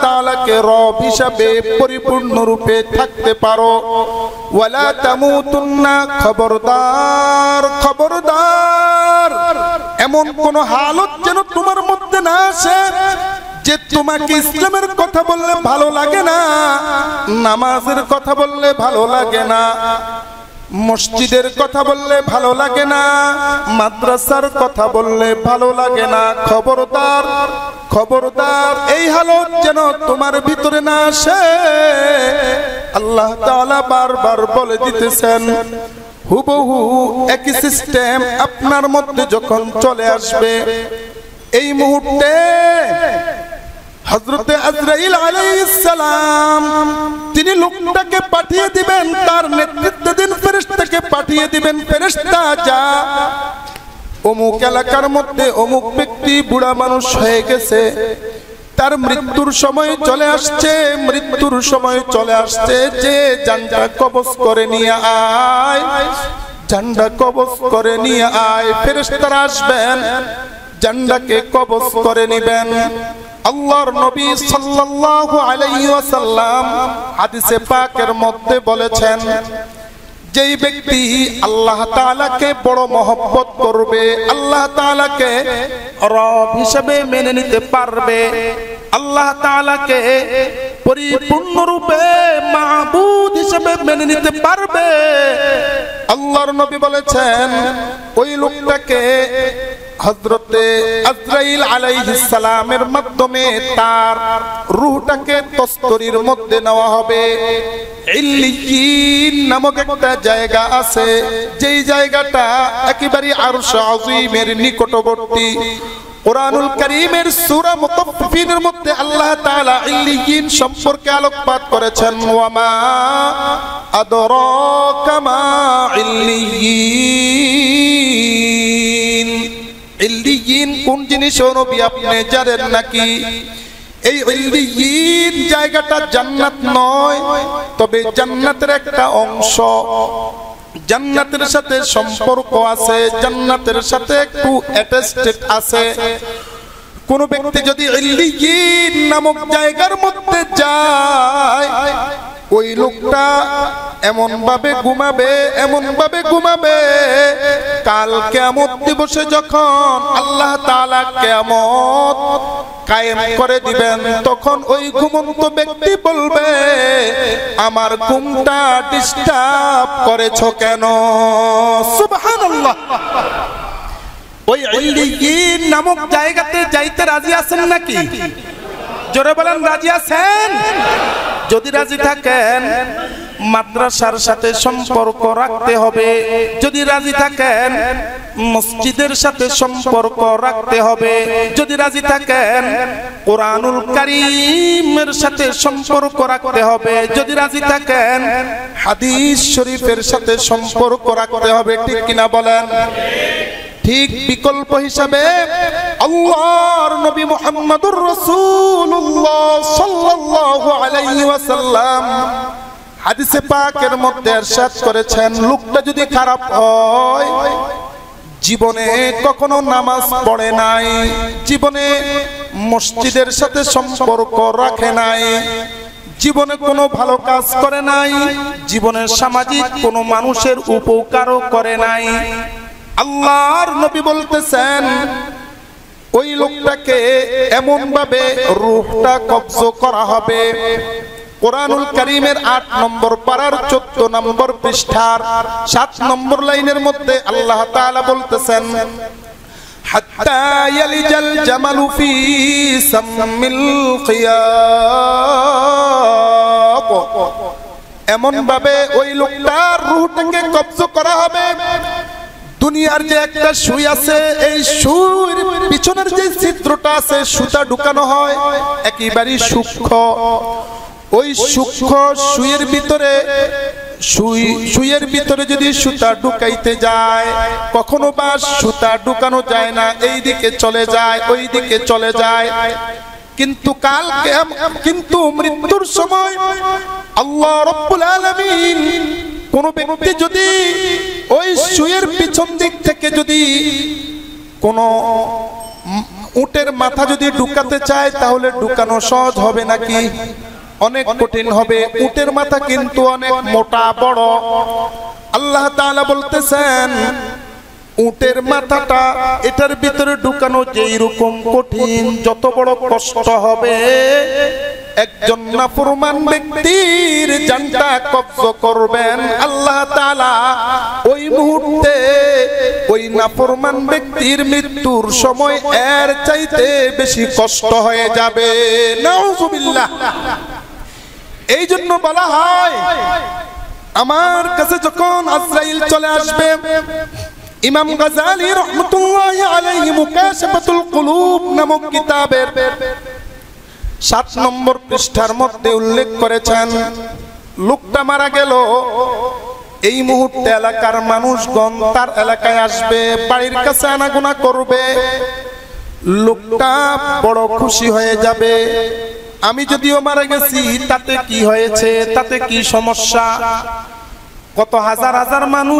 তাআলাকে রব হিসাবে পরিপূর্ণরূপে থাকতে পারো। ওয়ালা তামুতুন্না, খবরদার খবরদার, এমন কোন হালত যেন তোমার মধ্যে না আসে যে তোমাকে ইসলামের কথা বললে ভালো লাগে না, নামাজের কথা বললে ভালো লাগে না, মসজিদের কথা বললে ভালো লাগে না, মাদ্রাসার কথা বললে ভালো লাগে না। খবরদার খবরদার, এই হালত যেন তোমার ভিতরে না আসে। আল্লাহ তাআলা বারবার বলে দিতেছেন, হুবহু একই সিস্টেম আপনার মধ্যে যখন চলে আসবে, এই মুহূর্তে হযরতে আজরাইল আলাইহিস সালাম তিনি লোকটাকে পাঠিয়ে দিবেন, তার নেতৃত্বাধীন ফেরেশতাকে পাঠিয়ে দিবেন, ফেরেশতা যা অমুক এলাকার মধ্যে অমুক ব্যক্তি বুড়া মানুষ হয়ে গেছে, তার মৃত্যুর সময় চলে আসছে, মৃত্যুর সময় চলে আসছে, যে জানটা কবজ করে নিয়ে আয়, জানটা কবজ করে নিয়ে আয়। ফেরেশতারা আসবেন, জানটাকে কবজ করে নেবেন। আল্লাহর নবী সাল্লাল্লাহু আলাইহি ওয়াসাল্লাম হাদিসে পাকের মধ্যে বলেছেন যেই ব্যক্তি আল্লাহ তাআলাকে বড় মহব্বত করবে, আল্লাহ তাআলাকে রব হিসেবে মেনে নিতে পারবে, আল্লাহ তাআলাকে পরিপূর্ণরূপে মাবুদ হিসেবে মেনে নিতে পারবে, আল্লাহর নবী বলেছেন ওই লোকটাকে হযরতে আজরাইল আলাইহিস সালামের মাধ্যমে তার রূহটাকে তস্তরির মধ্যে নেওয়া হবে। ইল্লিয়িন নামক একটা জায়গা আছে, যেই জায়গাটা একেবারে আরশ আযীমের নিকটবর্তী। কুরআনুল কারীমের সূরা মুতাফফিফিনের মধ্যে আল্লাহ তাআলা ইল্লিয়িন সম্পর্কে আলোকপাত করেছেন, ওয়ামা আদরাকা মা ইল্লিয়িন। ইল্লিয়িন কোন জিনিস ও নবী আপনি জানেন নাকি? এই ইল্লিয়িন জায়গাটা জান্নাত নয়, তবে জান্নাতের একটা অংশ, জান্নাতের সাথে সম্পর্ক আছে, জান্নাতের সাথে একটু অ্যাটাচড আছে। কোন ব্যক্তি যদি ইল্লিয়িন নামক জায়গার মধ্যে যায়, ওই লোকটা এমন ভাবে ঘুমাবে কাল কিয়ামত দিবসে যখন আল্লাহ তাআলা কিয়ামত কায়েম করে দিবেন, তখন ওই ঘুমন্ত ব্যক্তি বলবে আমার ঘুমটা ডিস্টার্ব করেছো কেন? সুবহানাল্লাহ। ওই ইল্লিয়িন নামক জায়গাতে যাইতে রাজি আছেন নাকি? জোরে বলেন, রাজি আছেন? যদি রাজি থাকেন মাদ্রাসার সাথে সম্পর্ক রাখতে হবে, যদি রাজি থাকেন মসজিদের সাথে সম্পর্ক রাখতে হবে, যদি রাজি থাকেন কুরআনুল কারীমের সাথে সম্পর্ক রাখতে হবে, যদি রাজি থাকেন হাদিস শরীফের সাথে সম্পর্ক রাখতে হবে। ঠিক কিনা বলেন? ঠিক বিকল্প হিসাবে আল্লাহর নবী মুহাম্মদুর রাসূলুল্লাহ সাল্লাল্লাহু আলাইহি ওয়াসাল্লাম হাদিসে পাকের মধ্যে ইরশাদ করেছেন, লোকটা যদি খারাপ হয়, জীবনে কখনো নামাজ পড়ে নাই, জীবনে মসজিদের সাথে সম্পর্ক রাখে নাই, জীবনে কোনো ভালো কাজ করে নাই, জীবনে সামাজিক কোনো মানুষের উপকারও করে নাই, আল্লাহর নবী বলতেছেন ওই লোকটাকে এমন ভাবে রূহটা কবজ করা হবে। কুরআনুল কারীমের ৮ নম্বর পারার ১৪ নম্বর পৃষ্ঠার ৭ নম্বর লাইনের মধ্যে আল্লাহ তাআলা বলতেছেন, হাত্তা ইয়ালিজাল জামালু ফি সামিল খিয়াত। এমন ভাবে ওই লোকটার রূহটাকে কবজ করা হবে, দুনিয়ার যে একটা সুই আছে, এই সুইর পিছনের যে ছিদ্রটা আছে, সুতা ঢুকানো হয় একেবারে সূক্ষ্ম, ওই সূক্ষ্ম সুইয়ের ভিতরে সুইয়ের ভিতরে যদি সুতা ঢুকাইতে যায়, কখনো বা সুতা ঢুকানো যায় না, এই দিকে চলে যায়, ওই দিকে চলে যায়। কিন্তু মৃত্যুর সময় আল্লাহ রাব্বুল আলামিন কোন ব্যক্তি যদি ওই সুইয়ের পিছন দিক থেকে যদি কোন উটের মাথা যদি ঢুকাতে চায়, তাহলে ঢুকানো সহজ হবে নাকি? অনেক কঠিন হবে। উটের মাথা কিন্তু অনেক মোটা বড়। আল্লাহ তাআলা বলতেছেন উটের মাথাটা এটার ভিতরে ঢুকানো যেই রকম কঠিন, যত বড় কষ্ট হবে, একজন নাফরমান ব্যক্তির জানটা কবজ করবেন আল্লাহ তাআলা, ওই মুহূর্তে ওই নাফরমান ব্যক্তির মৃত্যুর সময় এর চাইতে বেশি কষ্ট হয়ে যাবে। নাউযুবিল্লাহ। এই জন্য বলা হয় আমার কাছে যখন আজরাইল চলে আসবে, ইমাম গাযালী রাহমাতুল্লাহি আলাইহি মুকাশাফাতুল কুলুব নামক কিতাবের ৭ নম্বর পৃষ্ঠার মধ্যে উল্লেখ করেছেন, লোকটা মারা গেল, এই মুহূর্তে এলাকার মানুষগণ তার এলাকায় আসবে, বাড়ির কাছে আনাগোনা করবে, লোকটা বড় খুশি হয়ে যাবে। আমি যদিও মারা গেছি, তাতে কি হয়েছে, তাতে কি সমস্যা? কত হাজার হাজার মানুষ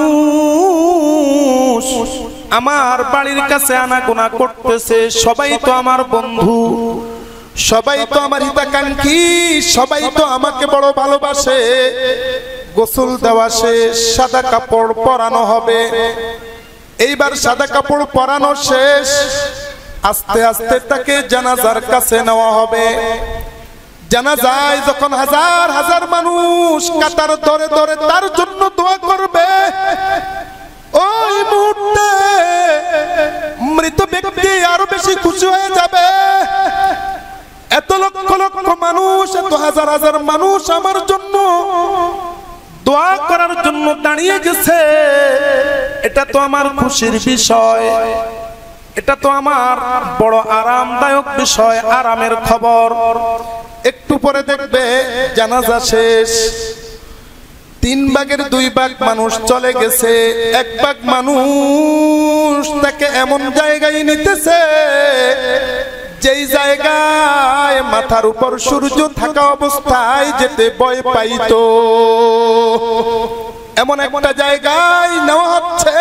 আমার বাড়ির কাছে আনাগোনা করতেছে, সবাই তো আমার বন্ধু, সবাই তো আমার হিতাকাঙ্ক্ষী, সবাই তো আমাকে বড় ভালোবাসে। গোসল দেওয়া শেষ, সাদা কাপড় পরানো হবে। এইবার সাদা কাপড় পরানো শেষ, আস্তে আস্তে তাকে জানাজার কাছে নেওয়া হবে। জানাজায় যখন হাজার হাজার মানুষ কাতার ধরে ধরে তার জন্য দোয়া করবে, ওই মুহূর্তে মৃত ব্যক্তি আরো বেশি খুশি হয়ে যাবে। এত লক্ষ লক্ষ মানুষ, এত হাজার হাজার মানুষ আমার জন্য দোয়া করার জন্য দাঁড়িয়ে গেছে, এটা তো আমার খুশির বিষয়, এটা তো আমার বড় আরামদায়ক বিষয়, আরামের খবর। একটু পরে দেখবে জানাজা শেষ, 3 ভাগের 2 ভাগ মানুষ চলে গেছে, 1 ভাগ মানুষ তাকে এমন জায়গায় নিতেছে যেই জায়গায় মাথার উপর সূর্য থাকা অবস্থায় যেতে ভয় পাইতো, এমন একটা জায়গায় নেওয়া হচ্ছে।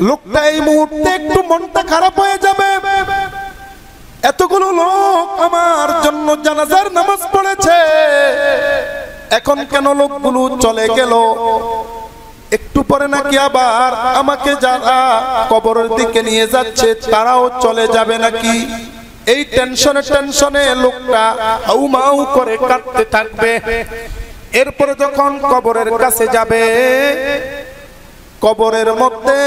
লোকটা এই মুহূর্তে একটু মনটা খারাপ হয়ে যাবে, এতগুলো লোক আমার জন্য জানাজার নামাজ পড়েছে, এখন কেন লোকগুলো চলে গেল? একটু পরে নাকি আবার আমাকে যারা কবরের দিকে নিয়ে যাচ্ছে তারাও চলে যাবে নাকি? এই টেনশনে লোকটা হাউমাউ করে কাঁদতে থাকবে। এরপরে যখন কবরের কাছে যাবে, কবরের মধ্যে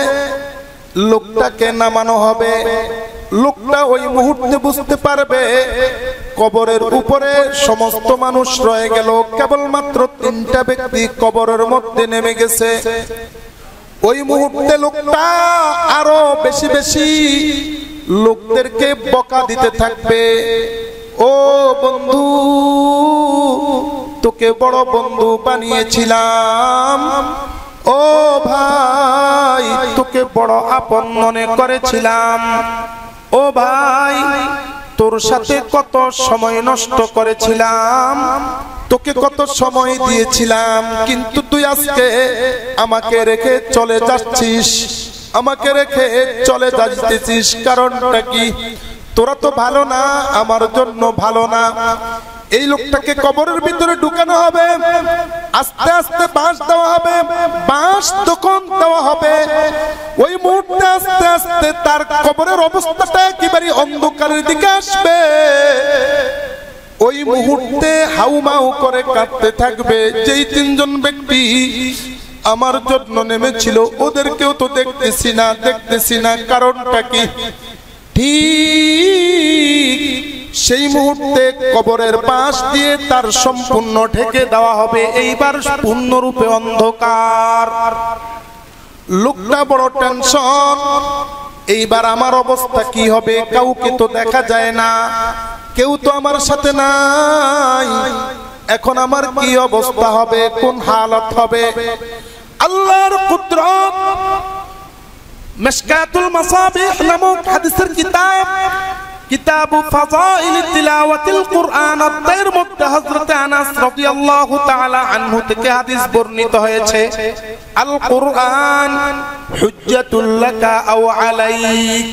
লোকটাকে নামানো হবে। লোকটা ওই মুহূর্তে বুঝতে পারবে কবরের উপরে সমস্ত মানুষ রয়ে গেল, কেবলমাত্র 3টা ব্যক্তি কবরের মধ্যে নেমে গেছে। ওই মুহূর্তে লোকটা আরো বেশি বেশি লোকদেরকে বকা দিতে থাকবে, ও বন্ধু, তোকে বড় বন্ধু বানিয়েছিলাম, ও ভাই, তোকে বড় আপন মনে করেছিলাম, ও ভাই, তোর সাথে কত সময় নষ্ট করেছিলাম, তোকে কত সময় দিয়েছিলাম, কিন্তু তুই আজকে আমাকে রেখে চলে যাচ্ছিস, আমাকে রেখে চলে যাচ্ছিস, কারণটা কি? তোরা তো ভালো না, আমার জন্য ভালো না। এই লোকটাকে কবরের ভিতরে ঢুকানো হবে, আস্তে আস্তে বাঁশ দেওয়া হবে। বাঁশ যখন দেওয়া হবে, ওই মুহূর্তে আস্তে আস্তে তার কবরের অবস্থাটা একেবারে অন্ধকারের দিকে আসবে। ওই মুহূর্তে হাউমাউ করে কাঁদতে থাকবে। যেই 3 জন ব্যক্তি আমার জন্য নেমেছিল, ওদেরকেও তো দেখতেছি না, কারণটা কি? ঠিক সেই মুহূর্তে কবরের পাশ দিয়ে তার সম্পূর্ণ ঢেকে দেওয়া হবে। এইবার পূর্ণরূপে অন্ধকার। লোকটা বড় টেনশন, এইবার আমার অবস্থা কি হবে? কাউকে তো দেখা যায় না, কেউ তো আমার সাথে নাই, এখন আমার কি অবস্থা হবে, কোন হালত হবে? আল্লাহর কুদরত। মিশকাতুল মাসাবিহ নামক হাদিসের কিতাবু ফাযাইল তিলাওয়াতিল কুরআন, এর মধ্যে হযরত আনাস রাদিয়াল্লাহু তাআলা আনহু থেকে হাদিস বর্ণিত হয়েছে, আল কুরআন হুজ্জাতুল লাকা আও আলাইক।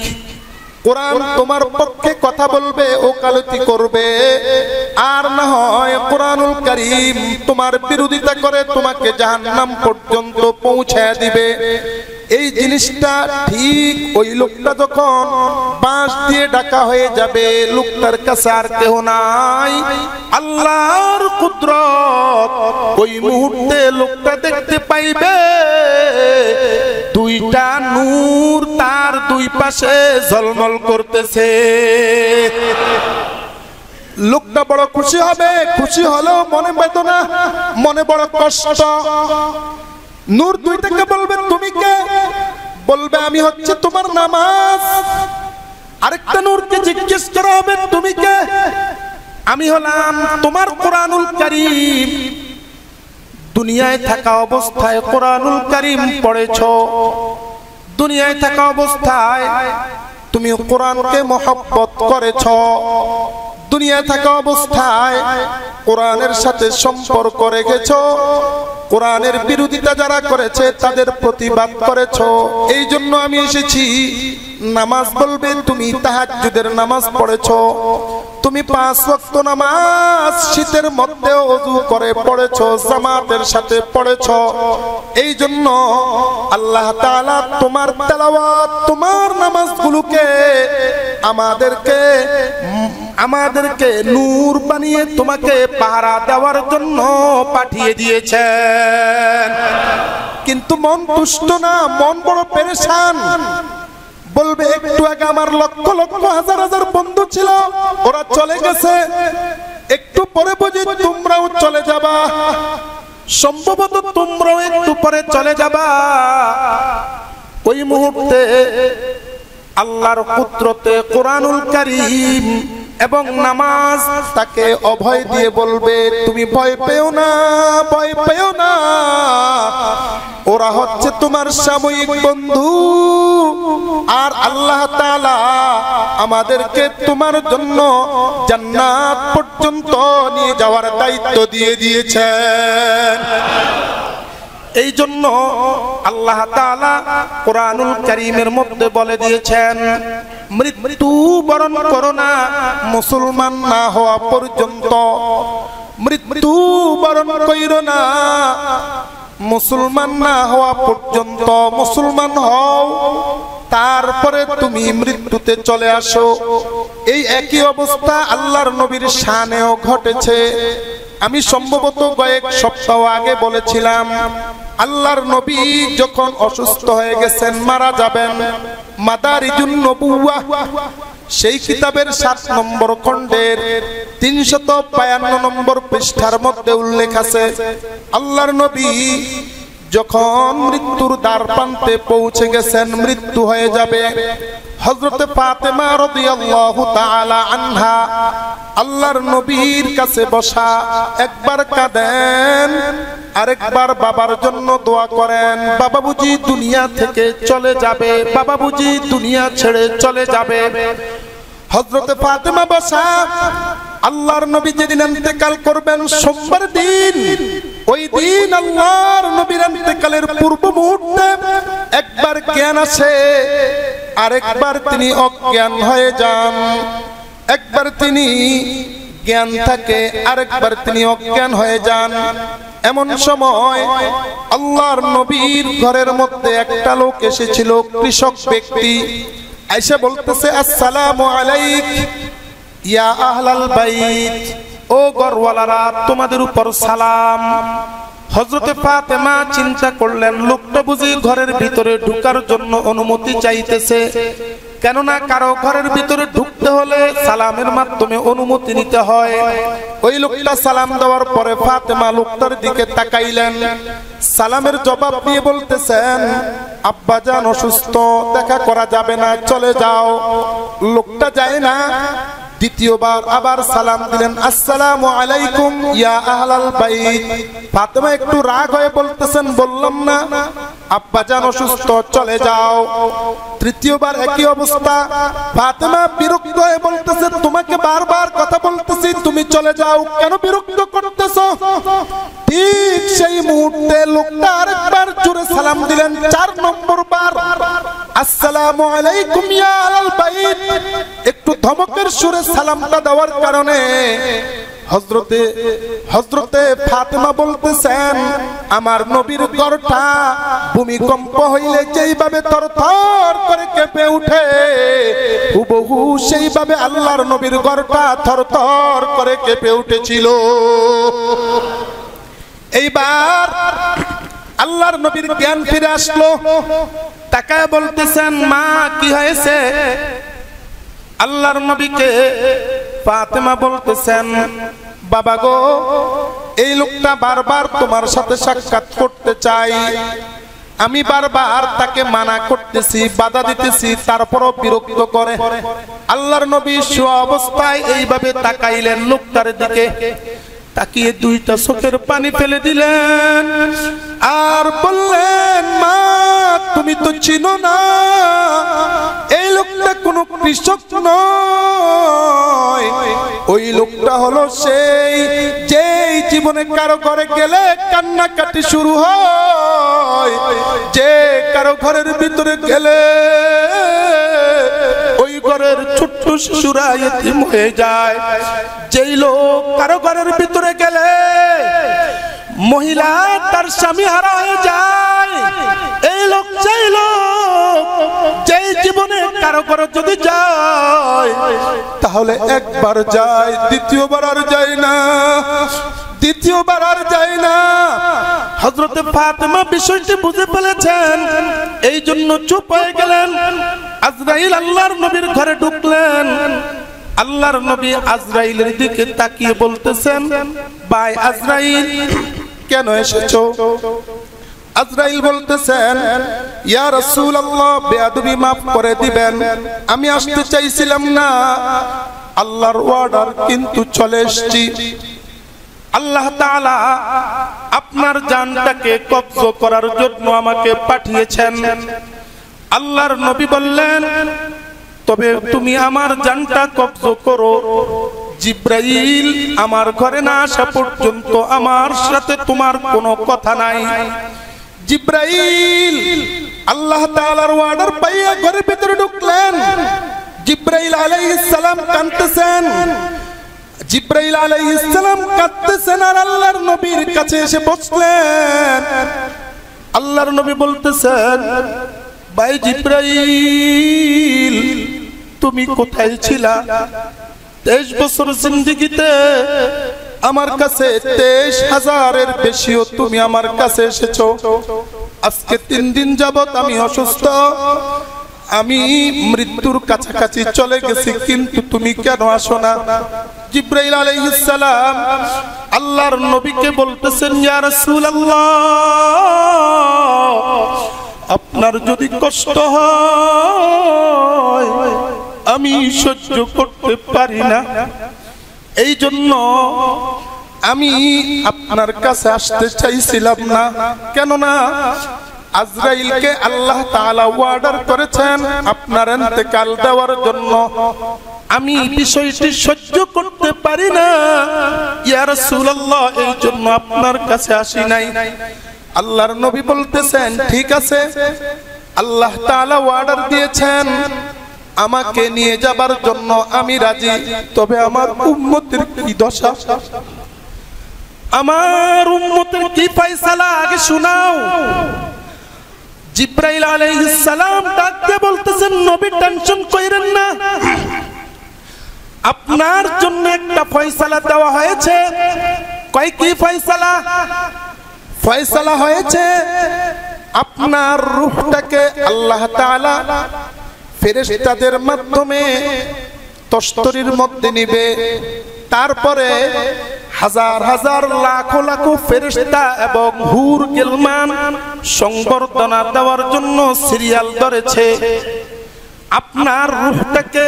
কোরআন তোমার পক্ষে কথা বলবে, ওকালতি করবে, আর না হয় কোরআনুল কারীম তোমার বিরোধিতা করে তোমাকে জাহান্নাম পর্যন্ত পৌঁছায় দিবে। এই জিনিসটা ঠিক ওই লোকটা যখন বাঁশ দিয়ে ঢাকা হয়ে যাবে, লোকটার কাছে আর কেউ নাই, আল্লাহর কুদরত। ওই মুহূর্তে লোকটা দেখতে পাইবে 2টা নূর তার 2 পাশে ঝলমল করতেছে। লোকটা বড় খুশি হবে, খুশি হলেও মনে বেদনা, মনে বড় কষ্ট। নূর 2টাকে বলবে তুমি কে? বলবে আমি হচ্ছে তোমার নামাজ। আরেকটা নূরকে জিজ্ঞেস করা হবে তুমি কে? আমি হলাম তোমার কোরআনুল কারীম। দুনিয়ায় থাকা অবস্থায় কোরআনুল কারীম পড়েছো, দুনিয়ায় থাকা অবস্থায় তুমি কোরআনকে মহব্বত করেছো, দুনিয়ায় থাকা অবস্থায় কোরআনের সাথে সম্পর্ক রেখেছো, কোরআনের বিরোধিতা যারা করেছে তাদের প্রতিবাদ করেছো। এই জন্য আমি এসেছি। নামাজ বলবে তুমি তাহাজ্জুদের নামাজ পড়েছো, তুমি 5 ওয়াক্ত নামাজ শীতের মধ্যে ওযু করে পড়েছো, জামাতের সাথে পড়েছো। এই জন্য আল্লাহ তাআলা তোমার তেলাওয়াত, তোমার নামাজগুলোকে আমাদেরকে নূর বানিয়ে তোমাকে পাহারা দেওয়ার জন্য পাঠিয়ে দিয়েছেন। কিন্তু মন তুষ্ট না, মন বড় পেরেশান। বলবে একটু আগে আমার লক্ষ লক্ষ হাজার হাজার বন্ধু ছিল, ওরা চলে গেছে, একটু পরে বুঝি তোমরাও চলে যাবা, সম্ভবত তোমরাও একটু পরে চলে যাবা। ওই মুহূর্তে আল্লাহর কুদরতে কোরআনুল কারীম এবং নামাজ তাকে অভয় দিয়ে বলবে, তুমি ভয় পেও না, ভয় পেও না, ওরা হচ্ছে তোমার সাময়িক বন্ধু। আর আল্লাহ তাআলা আমাদেরকে তোমার জন্য জান্নাত পর্যন্ত নিয়ে যাওয়ার দায়িত্ব দিয়ে দিয়েছেন। এই জন্য আল্লাহ তাআলা কোরআনুল কারীমের মধ্যে বলে দিয়েছেন, মৃত্যু বরণ করো না মুসলমান না হওয়া পর্যন্ত, মৃত্যু বরণ কইরো না মুসলমান না হওয়া পর্যন্ত। মুসলমান হও, তারপরে তুমি মৃত্যুতে চলে আসো। এই একই অবস্থা আল্লাহর নবীর শানেও ঘটেছে। আমি সম্ভবত কয়েক সপ্তাহ আগে বলেছিলাম, আল্লাহর নবী যখন অসুস্থ হয়ে গেছেন, মারা যাবেন, মাদারিজুন নবুওয়াহ সেই কিতাবের 7 নম্বর খণ্ডের 352 নম্বর পৃষ্ঠার মধ্যে উল্লেখ আছে, আল্লাহর নবী যখন মৃত্যুর দ্বার প্রান্তে পৌঁছে গেছেন, মৃত্যু হয়ে যাবে, হযরতে ফাতেমা রাদিয়াল্লাহু তাআলা আনহা আল্লাহর নবীর কাছে বসা, একবার কাঁদেন, আরেকবার বাবার জন্য দোয়া করেন। বাবা বুঝি দুনিয়া থেকে চলে যাবে, বাবা বুঝি দুনিয়া ছেড়ে চলে যাবে। হযরতে ফাতেমা বসা, আল্লাহর নবী যেদিন ইন্তেকাল করবেন সোমবার দিন, ওই দিন আল্লাহর নবীর ইন্তেকালের পূর্ব মুহূর্তে একবার জ্ঞান আসে, আরেকবার তিনি অজ্ঞান হয়ে যান। একবার তিনি জ্ঞান থাকে, আরেকবার তিনি অজ্ঞান হয়ে যান। এমন সময় আল্লাহর নবীর ঘরের মধ্যে একটা লোক এসেছিল, কৃষক ব্যক্তি, এসে বলতেছে, আসসালামু আলাইক ইয়া আহলাল বাইত, ও ঘরওয়ালারা তোমাদের উপর সালাম। হযরতে ফাতেমা চিন্তা করলেন, লোকটা বুঝি ঘরের ভিতরে ঢোকার জন্য অনুমতি চাইতেছে, কেননা কারো ঘরের ভিতরে ঢুকতে হলে সালামের মাধ্যমে অনুমতি নিতে হয়। ওই লোকটা সালাম দেওয়ার পরে ফাতেমা লোকটার দিকে তাকাইলেন, সালামের জবাব দিয়ে বলতেছেন, আব্বাজান অসুস্থ, দেখা করা যাবে না, চলে যাও। লোকটা যায় না, দ্বিতীয়বার আবার সালাম দিলেন, আসসালামু আলাইকুম ইয়া আহলাল বাইত। ফাতেমা একটু রাগ হয়ে বলতেছেন, বললাম না আব্বাজান অসুস্থ, চলে যাও। তৃতীয়বার একই অবস্থা, ফাতেমা বিরক্ত হয়ে বলতেছে, তোমাকে বারবার কথা বলতেছি, তুমি চলে যাও, কেন বিরক্ত করতেছো? ঠিক সেই মুহূর্তে লোকটা আরেকবার জোরে সালাম দিলেন, 4 নম্বর বার, আসসালামু আলাইকুম ইয়া আহলাল বাইত। একটু ধমকের সুরে সালামটা দেওয়ার কারণে হযরতে ফাতেমা বলতেছেন, আমার নবীর ঘরটা ভূমিকম্প হইলে যেইভাবে থরথর করে কেঁপে উঠে, হুবহু সেইভাবে আল্লাহর নবীর ঘরটা থরথর করে কেঁপে উঠেছিল। এইবার আল্লাহর নবীর জ্ঞান ফিরে আসলো, তাকায় বলতেছেন, মা কি হয়েছে? আল্লাহর নবীকে ফাতেমা বলতেছেন, বাবা গো, এই লোকটা বারবার তোমার সাথে সাক্ষাৎ করতে চাই, আমি বারবার তাকে মানা করতেছি, বাধা দিতেছি, তারপরও বিরক্ত করে। আল্লাহর নবী শোয়া অবস্থায় এইভাবে তাকাইলেন লোকটার দিকে, তাকিয়ে 2টা চোখের পানি ফেলে দিলেন আর বললেন, মা তুমি তো চিনো না, এই লোকটা কোনো কৃষক নয়, ওই লোকটা হলো সেই যেই জীবনে কারো ঘরে গেলে কান্নাকাটি শুরু হয়, যে কারো ঘরের ভিতরে গেলে ওই ঘরের ছোট্ট শিশুরা এতিম হয়ে যায়। যেই লোক কারো ঘরের ভিতরে গেলে মহিলা তার স্বামী হারা হয়ে যায়, এই লোক যেই লোক যেই জীবনে কারো ঘরে যদি যায় তাহলে একবার যায়, দ্বিতীয়বার আর যায় না, দ্বিতীয়বার আর যায় না। হযরতে ফাতেমা বিষয়টি বুঝে ফেলেছেন, এই জন্য চুপ হয়ে গেলেন। আজরাইল আল্লাহর নবীর ঘরে ঢুকলেন। আল্লাহর নবী আজরাইলের দিকে তাকিয়ে বলতেছেন, ভাই আজরাইল কেন এসেছো? আজরাইল বলতেছেন, ইয়া রাসূলুল্লাহ, বেয়াদবি মাফ করে দিবেন, আমি আসতে চাইছিলাম না, আল্লাহর অর্ডার কিন্তু চলে এসেছি। আল্লাহ তাআলা আপনার জানটাকে কবজ করার জন্য আমাকে পাঠিয়েছেন। আল্লাহর নবী বললেন, তবে তুমি আমার জানটা কবজ করো, জিব্রাইল আমার ঘরে না আসা পর্যন্ত আমার সাথে তোমার কোনো কথা নাই। জিব্রাইল আল্লাহ তাআলার অর্ডার পাইয়া ঘরের ভিতরে ঢুকলেন। জিব্রাইল আলাইহিস সালাম কাঁদতেছেন, জিব্রাইল আলাইহিস সালাম কাঁদতেছেন আর আল্লাহর নবীর কাছে এসে বসলেন। আল্লাহর নবী বলতেছেন, ভাই জিব্রাইল তুমি কোথায় ছিলা? 23 বছর জিন্দেগিতে আমার কাছে 23,000-এর বেশিও তুমি আমার কাছে এসেছো। আজকে 3 দিন যাবত আমি অসুস্থ, আমি মৃত্যুর কাছাকাছি চলে গেছি, কিন্তু তুমি কেন আসো না? জিব্রাইল আলাইহিস সালাম আল্লাহর নবীকে বলতেছেন, ইয়া রাসূলুল্লাহ, আপনার যদি কষ্ট হয় আমি সহ্য করতে পারি না, এই জন্য আমি আপনার কাছে আসতে চাইছিলাম না। কেননা আজরাইলকে আল্লাহ তাআলা অর্ডার করেছেন আপনার ইন্তেকাল দেওয়ার জন্য। আমি বিষয়টি সহ্য করতে পারি না ইয়া রাসূলুল্লাহ, এই জন্য আপনার কাছে আসি নাই। আল্লাহর নবী বলতেছেন, ঠিক আছে, আল্লাহ তাআলা অর্ডার দিয়েছেন আমাকে নিয়ে যাবার জন্য, আমি রাজি, তবে আমার উম্মতের কি দশা, আমার উম্মতের কি ফয়সালা আগে শোনাও। জিব্রাইল আলাইহিস সালাম ডাকতে বলতেছেন, নবী টেনশন কইরেন না, আপনার জন্য একটা ফয়সালা দেওয়া হয়েছে। কয় কি ফয়সালা? ফয়সালা হয়েছে আপনার রূহটাকে আল্লাহ তাআলা ফেরেশতাদের মাধ্যমে তস্তরির মধ্যে নিবে, তারপরে হাজার হাজার লাখ লাখ ফেরেশতা এবং হুর গিলমান সংবর্ধনা দেওয়ার জন্য সিরিয়াল ধরেছে। আপনার রূহটাকে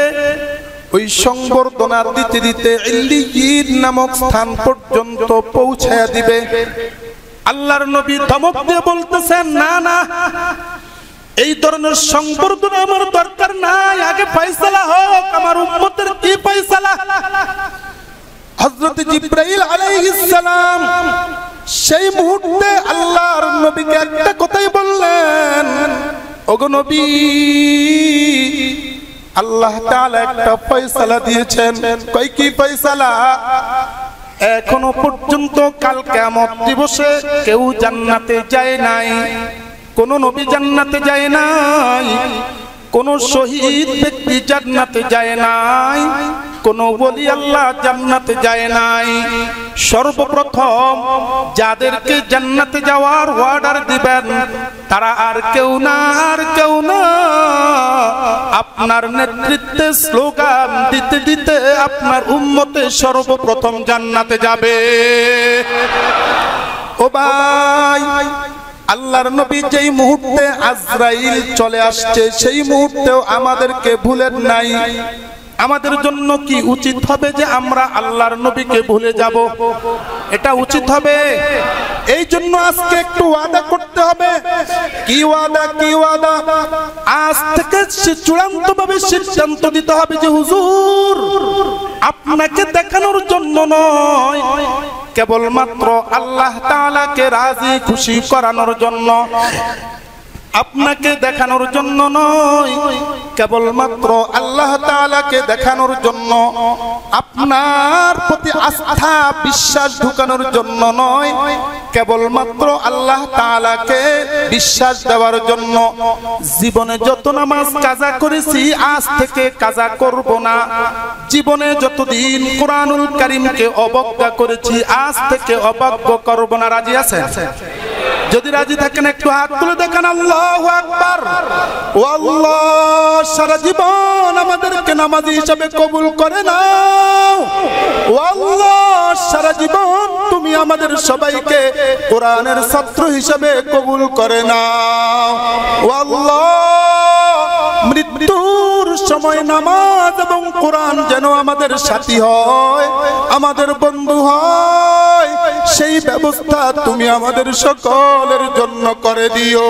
ওই সংবর্ধনা দিতে দিতে ইল্লিয়িন নামক স্থান পর্যন্ত পৌঁছায়া দিবে। আল্লাহর নবী ধমক দিয়ে বলতেছেন, না না, এই ধরনের সংবর্ধনা আমার দরকার নাই, আগে ফয়সালা হোক আমার উম্মতের কি ফয়সালা। হযরত জিব্রাইল আলাইহিস সালাম সেই মুহূর্তে আল্লাহর নবীকে একটা কথাই বললেন, ওগো নবী, আল্লাহ তাআলা একটা ফয়সালা দিয়েছেন। কই কি ফয়সালা? এখনো পর্যন্ত কাল কিয়ামত দিবসে কেউ জান্নাতে যায় নাই, কোন নবী জান্নাতে যায় নাই, কোন শহীদ ব্যক্তি জান্নাতে যায় নাই, কোন ওলি আল্লাহ জান্নাতে যায় নাই। সর্বপ্রথম যাদেরকে জান্নাতে যাওয়ার অর্ডার দিবেন তারা আর কেউ না, আর কেউ না, আপনার নেতৃত্বে স্লোগান দিতে দিতে আপনার উম্মতে সর্বপ্রথম জান্নাতে যাবে। ও ভাই, আল্লাহর নবী যেই মুহূর্তে আজরাইল চলে আসছে সেই মুহূর্তেও আমাদেরকে ভুলেন নাই। আমাদের জন্য কি উচিত হবে যে আমরা আল্লাহর নবীকে ভুলে যাব? এটা উচিত হবে। এই জন্য আজকে একটু ওয়াদা করতে হবে। কি ওয়াদা? কি ওয়াদা? আজ থেকে চূড়ান্তভাবে সিদ্ধান্ত দিতে হবে যে হুজুর আপনাকে দেখানোর জন্য নয়, কেবলমাত্র আল্লাহ তাআলাকে রাজি খুশি করানোর জন্য আপনাকে দেখানোর জন্য নয়, কেবলমাত্র আল্লাহ তাআলাকে দেখানোর জন্য, আপনার প্রতি আস্থা বিশ্বাস ঢুকানোর জন্য নয়, কেবলমাত্র আল্লাহ তাআলাকে বিশ্বাস দেওয়ার জন্য। জীবনে যত নামাজ কাজা করেছি আজ থেকে কাজা করব না। জীবনে যতদিন কোরআনুল কারীমকে অবজ্ঞা করেছি আজ থেকে অবজ্ঞা করব না। রাজি আছেন? যদি রাজি থাকেন একটু হাত তুলে দেখেন। আল্লাহু আকবার। ও আল্লাহ, সারা জীবন আমাদেরকে নামাজি হিসেবে কবুল করে নাও। ও আল্লাহ, সারা জীবন তুমি আমাদের সবাইকে কোরআনের ছাত্র হিসেবে কবুল করে নাও। ও আল্লাহ, মৃত্যুর সময় নামাজ এবং কোরআন যেন আমাদের সাথী হয়, আমাদের বন্ধু হয়, সেই ব্যবস্থা তুমি আমাদের সকলের জন্য করে দিও।